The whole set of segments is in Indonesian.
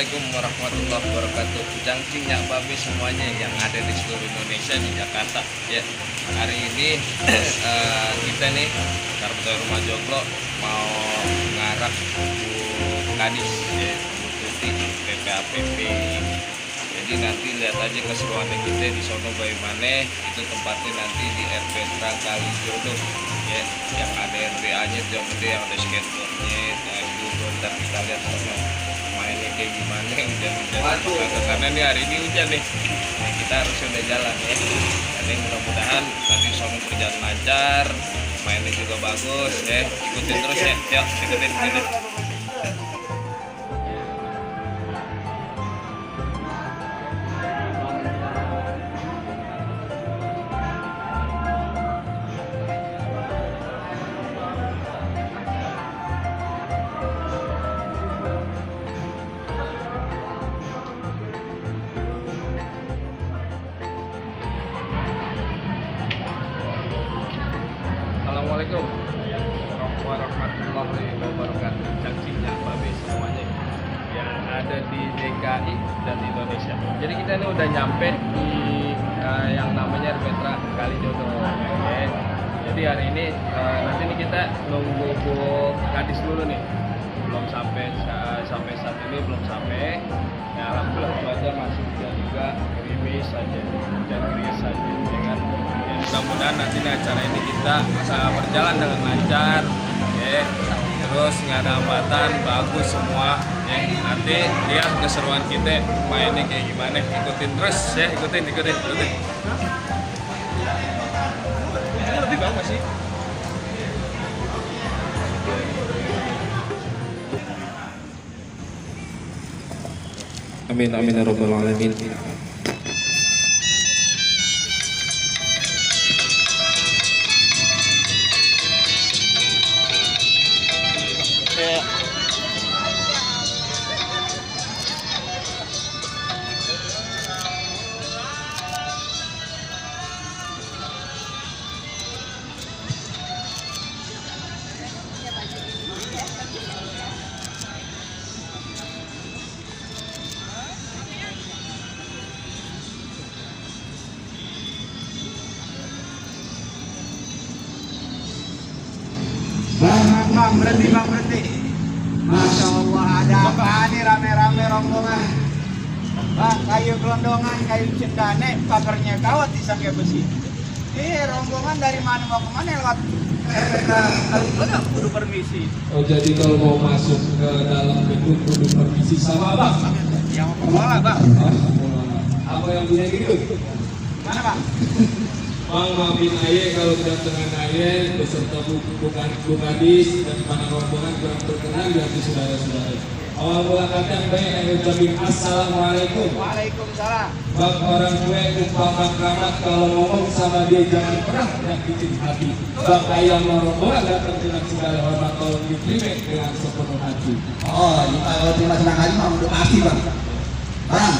Assalamualaikum warahmatullahi wabarakatuh. Jangkingnya babi semuanya yang ada di seluruh Indonesia di Jakarta ya. Hari ini kita nih Karpet Rumah Joglo mau ngarak Bu Kadis ya, Bu Tuti PPAPP ini. Jadi nanti lihat aja keseruannya kita di sono bagaimana. Itu tempatnya nanti di RP Kalijodo ya, yang ada RPA-nya yang gede, yang ada skateboardnya. Ntar kita lihat sono mainnya kayak gimana. Hujan-hujan ke sana nih, hari ini hujan nih. Nah, kita harus udah jalan ya. Jadi mudah-mudahan nanti sono berjalan lancar, mainnya juga bagus ya. Ikutin terus ya, yuk ikutin. Assalamualaikum warahmatullahi wabarakatuh. Jangkingnya babi semuanya yang ada di DKI dan Indonesia. Jadi kita ini udah nyampe di yang namanya Petra Kalijodo ya. Jadi hari ini nanti nih kita nunggu Bu Kadis dulu nih. Belum sampai saat ini belum sampai. Ya, alhamdulillah cuaca masih hujan juga, gerimis saja, hujan gerimis saja dengan mudah-mudahan nanti acara ini kita bisa berjalan dengan lancar ya. Terus nggak ada hambatan, bagus semua ya. Nanti lihat keseruan kita mainnya kayak gimana, ikutin terus ya, ikutin. Ini lebih bagus sih. Amin amin ya rabbal alamin. Bang, berhenti. Masya Allah, ada apa nih rame-rame rombongan? Bang, kayu gelondongan, kayu cendane, pagarnya kawat disangka besi. Rombongan dari mana mau kemana lewat Kalijodo kudu permisi. Oh, jadi kalau mau masuk ke dalam gedung kudu permisi sama Bang? Yang pengelola Bang. Apa yang punya gitu? Mana Bang? Bang, maafin aye kalau kedatangan aye beserta Bu Kadis dan para rombongan kurang berkenan di hati saudara-saudara. Awal mula kata baik ayo ucapin assalamualaikum. Waalaikumsalam. Bang, orang gue umpama keramat kalau ngomong sama dia jangan pernah nyakitin hati. Bang, ayam rombongan datang dengan segala hormat tolong diterima dengan sepenuh hati. Oh, kalau terima senang hati mah udah pasti Bang. Bang,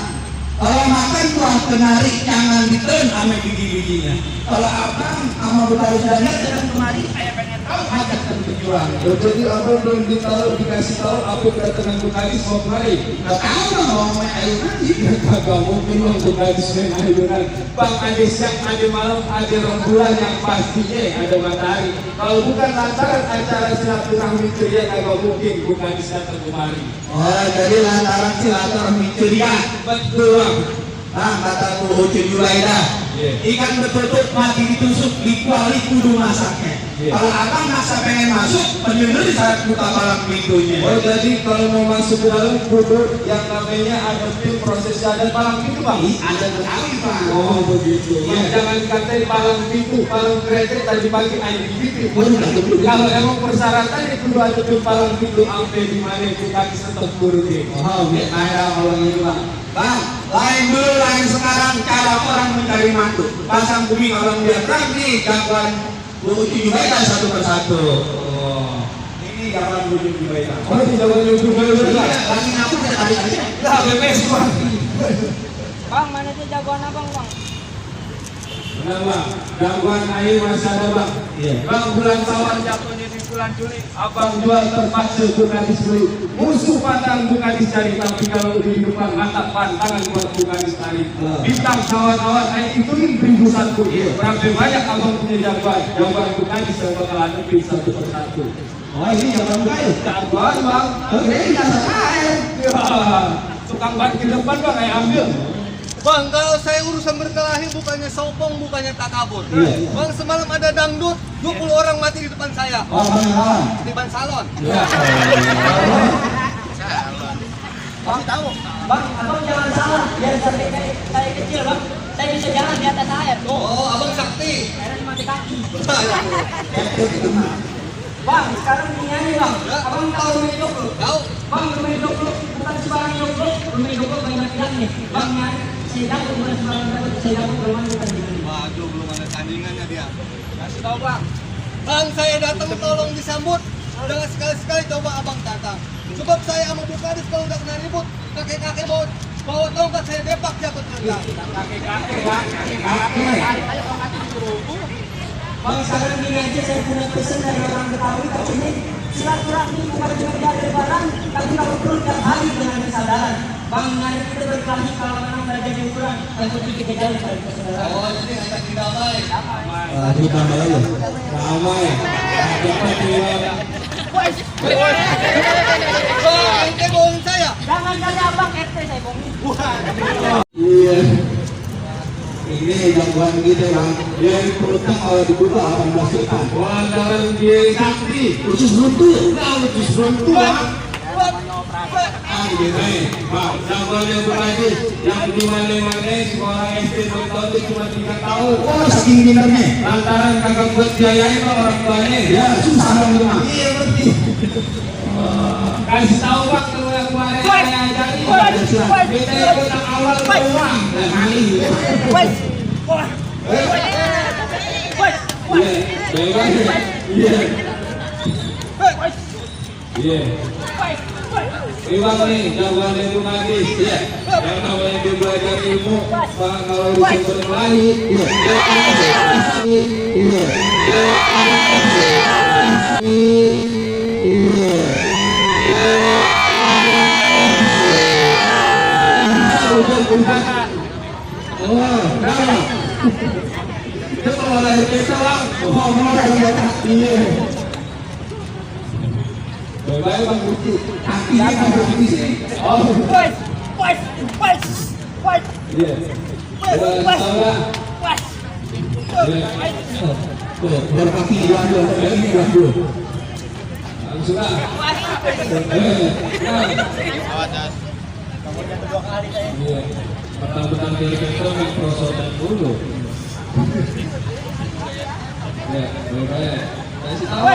kalau makan tuang kenari jangan diteun sama biji-bijinya. Kalau abang sama budaya Sunda jangan kemari, saya pengen tahu hajat dan tujuan. Jadi abang belum dikasih tahu apa kedatangan Bu Kadis mau kemari. Nggak tahu lah mau main air nanti. Kagak mungkin dong Bu Kadis main ayunan. Bang, ada siang, ada malam, ada rembulan yang pastinya ada matahari. Kalau bukan lantaran acara silaturahmi ceria kagak mungkin Bu Kadis datang kemari. Oh, jadi lantaran silaturahmi ceria. Betul. Bang, kata Bu Ucu Julaida, ikan betutuk mati ditusuk, dikuali kudu masaknya. Kalau abang masa pengen masuk, bener-bener di saat buka palang pintunya. Oh, jadi kalau mau masuk ke dalam kudu yang namanya ada proses adat palang pintu Bang? Ada sekali Bang. Oh begitu. Ya, jangan katain palang pintu, palang kereta tadi pagi air di pintu. Kalau emang persyaratannya kudu ada palang pintu sampai di mana kita tetap guru deh. Oh, biar ada kalau gitu Bang. Bang, lain dulu, lain sekarang cara orang mencari mantu. Pasang bumi orang dia terang nih, gangguan Bu Ucu Julaida satu persatu. Oh. Ini gangguan Bu Ucu Julaida. Oh, di dalam YouTube juga. Lagi ngapain kita tadi aja? Lah, bebas Bang. Bang, mana tuh jagoan abang Bang? Benar Bang, gangguan air masih ada Bang. Iya. Bang, bulan Sawal jatuhnya di bulan Juli. Abang jual terpaksa bukan dicuri, musuh pandang bukan dicari, tapi kalau di depan mata pandangan buat bukan dicari. Bintang kawan-kawan, saya ituin rimbusanku. Berapa banyak abang punya jawaban bukan bisa bakalan lebih satu persatu. Oh ini jawaban kayu. Jawaban bang, Ini dasar air. tukang ban ke depan bang, saya ambil. Bang, kalau saya urusan berkelahi bukannya sopong, bukannya takabur. Bang, semalam ada dangdut, 20 orang mati di depan saya. Oh benar. Di ban salon. Bang tahu, bang, abang jangan salah. Biar sampai saya kecil bang, saya bisa jalan di atas air. Oh, abang sakti. Airnya mati kaki. Bang, sekarang ini bang, abang tahu rumah joglok? Tahu? Bang, rumah joglok bukan sembarang joglok. Rumah joglok banyak bilang nih. Bang, saya dapat bukan sembarang dapat. Saya dapat rumah bukan bilang. Waduh, belum ada tandingannya dia. Kasih tahu bang. Bang, saya datang tolong disambut. Jangan sekali-sekali coba abang datang. Sebab saya sama Bu Kadis kalau udah kena ribut, kakek-kakek bawa tongkat saya depak jatuh tengah. Bang, sekarang gini aja saya punya pesan dari orang Betawi Pak Cumi. Silaturahmi bukan cuma dari barang, tapi kalau perlu tiap hari dengan kesadaran. Bang, mari kita berkelahi kalau memang ada jadi ukuran. Yang penting kita jauh dari kesadaran. Oh, jadi ajak damai. Aduh tambah lagi. Ramai. Bang, ente bohongin saya. Jangan kali abang RT saya bohongin. Iya. Ini jagoan gitu bang. Dia berutang kalau dibuka 18 juta. Wandaran dia sakti, Khusus buntu. khusus bantu bang. Gini, Bang, jagoannya berarti yang di mana-mana sekolah SD bertahun cuma 3 tahun. oh saking pintarnya. Lantaran kagak buat biayain bang orang tuanya. Ya susah bang rumah. Iya berarti. Kasih tahu bang kalau yang kemarin saya ajarin. Kita ikut yang awal doang. Dan kali. Iya, iya. Iwan nih, jagoan dari Kadis. Iya. Yang namanya dia belajar ilmu, bang kalau urusan berkelahi. Oh, kenapa? Itu kalau lahir desa bang. Oh, mau lagi ya? Iya. Baik bang Gusti. Kakinya kan berhenti sih. Oh, Wes. iya. Salah. Tuh, berkaki dua-dua, ini dua-dua. Langsung lah. Iya. Pertama-tama kita main prosotan dulu. Ya, baik-baik. Kasih tahu.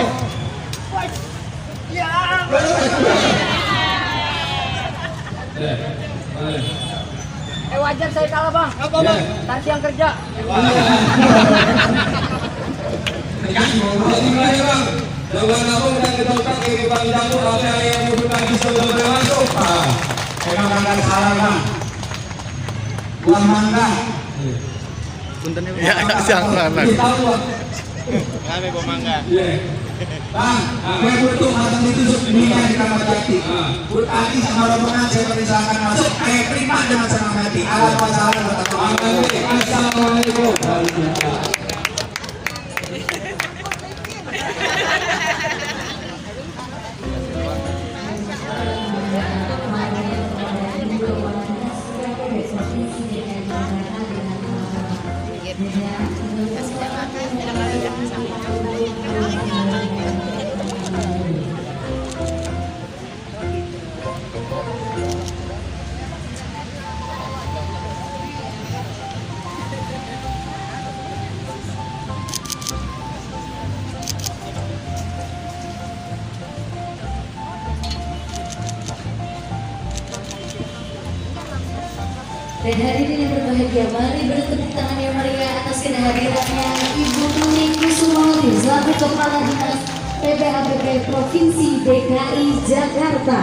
Ya, baik. Wajar saya kalah bang. Apa bang? Nanti yang kerja. Jadi mulai bang. Jangan kamu udah ketaukan kiri bang jamu apa yang mau buka di sebelah masuk. Pegang tangan salah bang. Buang mangga. Ya, siang mana? Tahu bang. Kami bawa mangga. Iya. Bang, gue butuh matang ditusuk dunia di kamar jati. Bu Tati sama rombongan saya persilakan masuk. Saya terima dengan senang hati. Assalamualaikum. Dan hari ini yang berbahagia, mari beri tepuk tangan yang meriah atas kehadirannya Ibu Tuning Kusumawati selaku Kepala Dinas PPAPP Provinsi DKI Jakarta.